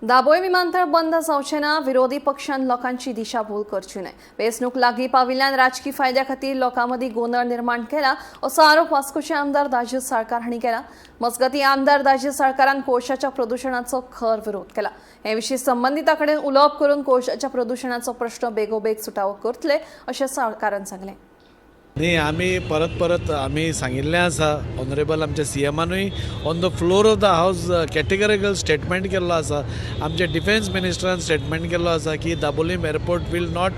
दाबोळे विमानतळ बंद जावचें ना, विरोधी पक्षान लोकांची दिशाभूल करची न्हय। वेंचणूक लागीं पाविल्ल्यान राजकी फायद्या खातीर लोकां मदीं गोंदळ निर्माण केला असो आरोप वास्कोचे आमदार दाजील साळकार हांणी केला। मजगतीं आमदार दाजील साळकारान कोळशाच्या प्रदुशणाचो खर विरोध केला। हे विशीं संबंधिता कडेन उलोवप करून कोळशाच्या प्रदुशणाचो प्रश्न बेगोबेग सुटावो करतले अशें साळकारान सांगलें। नाही, आम्ही परत आम्ही सांगिल्लें आसा। ऑनरेबल आमच्या सीएमानूय on the floor of the house categorical statement केल्लो आसा। आमच्या डिफेन्स मिनिस्टरान स्टेटमेंट केल्लो आसा की Dabolim airport will not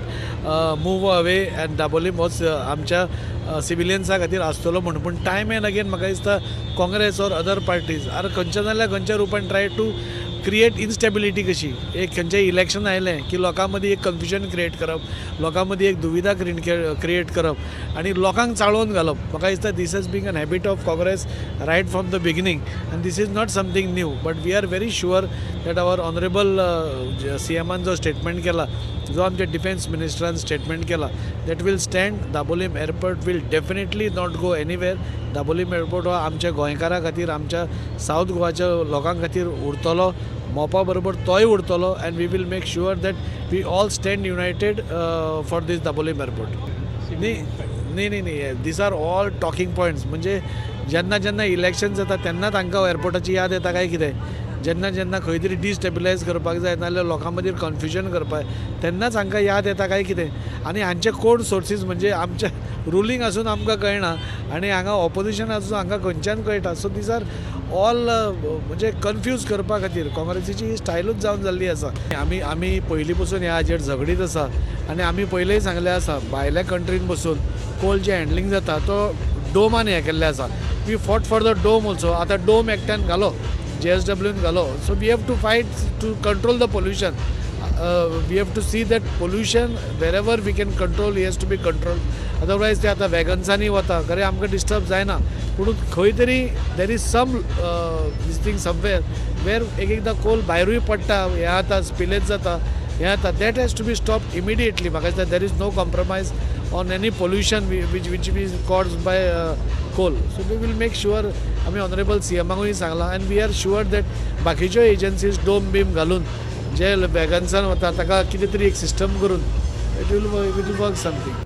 move away and Dabolim हो आमच्या सिविलियन्सा खातीर आसतलो म्हणून। पूण टायम एंड अगेन म्हाका दिसता Congress or other parties are खंयच्या नाल्यार खंयच्या रुपान ट्राय टू क्रिएट इन्स्टेबिलिटी कशी। एक खंयचें इलेक्शन आयलें की लोकां मदीं एक कन्फ्युजन क्रिएट करप, लोकां मदीं एक दुविधा क्रिएट करप आनी लोकांक चाळोवन घालप। म्हाका दिसता this has been an habit of Congress right from the beginning and this is not something new. But we are very sure that our honourable सीएमान जो स्टेटमेंट केला, जो आमच्या डिफेन्स मिनिस्टरान स्टेटमेंट केला, that will stand. Dabolim airport will definitely not go anywhere. Dabolim airport हो आमच्या गोंयकारां खातीर, आमच्या साऊथ गोवाच्या लोकां खातीर उरतलो, मोपा बरोबर तोय उरतलो and we will make sure that we all stand united for this Dabolim airport. न्ही, these are all talking points. म्हणजे जेन्ना जेन्ना इलेक्शन जाता तेन्ना तांकां एअरपोर्टाची याद येता काय कितें? जेन्ना जेन्ना खंय तरी डिस्टेबिलायज करपाक जाय नाजाल्यार लोकां मदीं कन्फ्युजन करपाक तेन्नाच हांकां याद येता काय कितें? आनी हांचे कोण सोर्सीस म्हणजे आमच्या रुलींग आसून आमकां कळना आनी हांगा ऑपोजिशन आसून हांकां खंयच्यान कळटा। सो दीज आर ऑल म्हणजे कन्फ्यूज करपा खातीर काँग्रेसीची ही स्टायलूच जावन जाल्ली आसा। आमी पयलीं पसून ह्या हाजेर झगडीत आसा आनी आमी पयलेंय सांगलें आसा, भायल्या कंट्रीन बसून कोल जे हँडलींग जाता तो डोमान हें केल्लें आसा। We fought for the dome also. आतां डोम एकट्यान घालो, JSWन घालो। So we have to fight to control the pollution. We have to see that pollution wherever we can control, he has to be controlled. Otherwise ते आता वॅगन्सांनी वता खरें आमकां disturb जायना, पूण खंय तरी there is some this thing somewhere where एक एकदां कोल भायरूय पडटा, हें आता स्पिलेज जाता, हें आता that has to be stop immediately. म्हाका दिसता there is no compromise on any pollution which is caused by coal. So we will make sure, आमी ऑनरेबल सीएमाकूय सांगलां and we are sure that बाकीच्यो एजन्सीज डोम बीम घालून जे वॅगन्सान वता ताका कितें तरी एक सिस्टम करून इट वील वर्क समथींग।